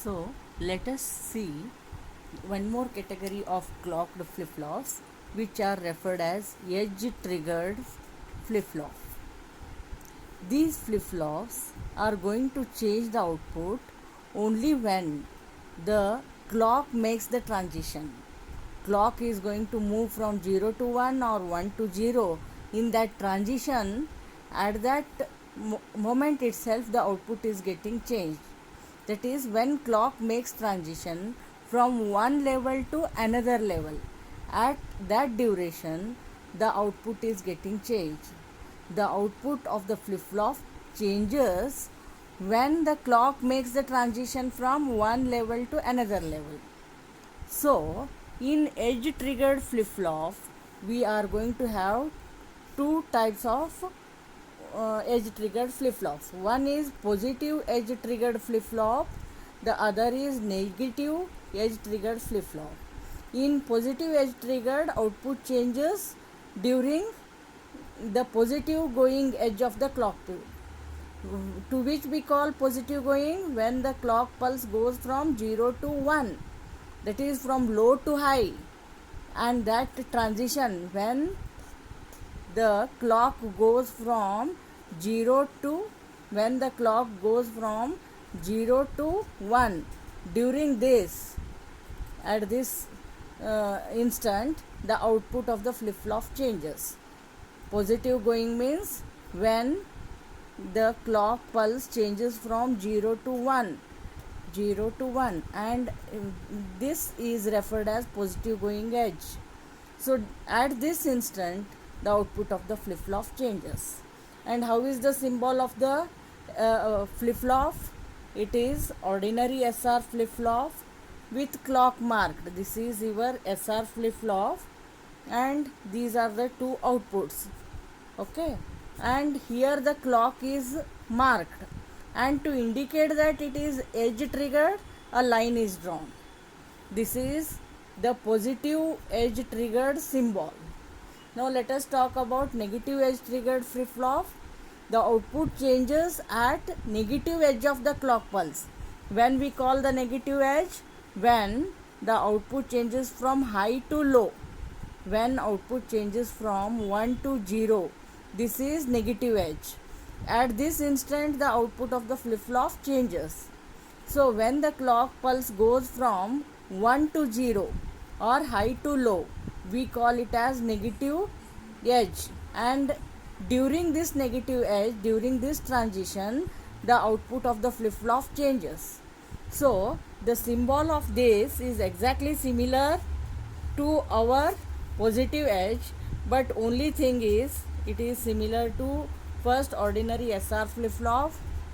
So let us see one more category of clocked flip-flops which are referred as edge-triggered flip-flop. These flip-flops are going to change the output only when the clock makes the transition. Clock is going to move from 0 to 1 or 1 to 0. In that transition, at that moment itself the output is getting changed. That is when clock makes transition from one level to another level. At that duration, the output is getting changed. The output of the flip-flop changes when the clock makes the transition from one level to another level. So, in edge-triggered flip-flop, we are going to have two types of edge-triggered flip-flops. One is positive edge-triggered flip-flop, the other is negative edge-triggered flip-flop. In positive edge-triggered, output changes during the positive going edge of the clock to which we call positive going when the clock pulse goes from 0 to 1, that is from low to high, and that transition when the clock goes from 0 to 1, during this, at this instant, the output of the flip-flop changes. Positive going means when the clock pulse changes from 0 to 1, and this is referred as positive going edge. So at this instant the output of the flip-flop changes. And how is the symbol of the flip-flop? It is ordinary SR flip-flop with clock marked. This is your SR flip-flop and these are the two outputs. Okay, and here the clock is marked, and to indicate that it is edge triggered, a line is drawn. This is the positive edge triggered symbol. Now let us talk about negative edge triggered flip-flop. The output changes at negative edge of the clock pulse. When we call the negative edge, when the output changes from high to low, when output changes from 1 to 0, this is negative edge. At this instant the output of the flip-flop changes. So when the clock pulse goes from 1 to 0 or high to low, we call it as negative edge, and during this negative edge, during this transition, the output of the flip-flop changes. So the symbol of this is exactly similar to our positive edge, but only thing is it is similar to first ordinary SR flip-flop,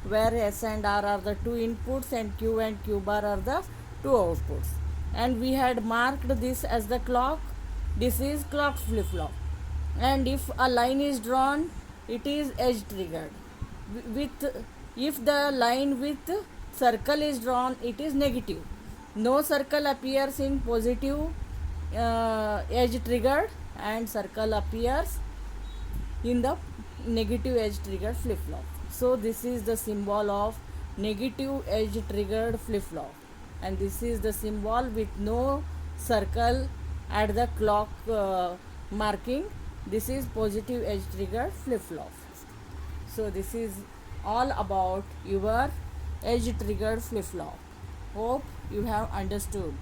where S and R are the two inputs and Q bar are the two outputs, and we had marked this as the clock. This is clock flip-flop, and if a line is drawn, it is edge triggered. If the line with circle is drawn, it is negative. No circle appears in positive edge triggered, and circle appears in the negative edge triggered flip-flop. So this is the symbol of negative edge triggered flip-flop, and this is the symbol with no circle at the clock marking. This is positive edge triggered flip-flop. So this is all about your edge triggered flip-flop. Hope you have understood.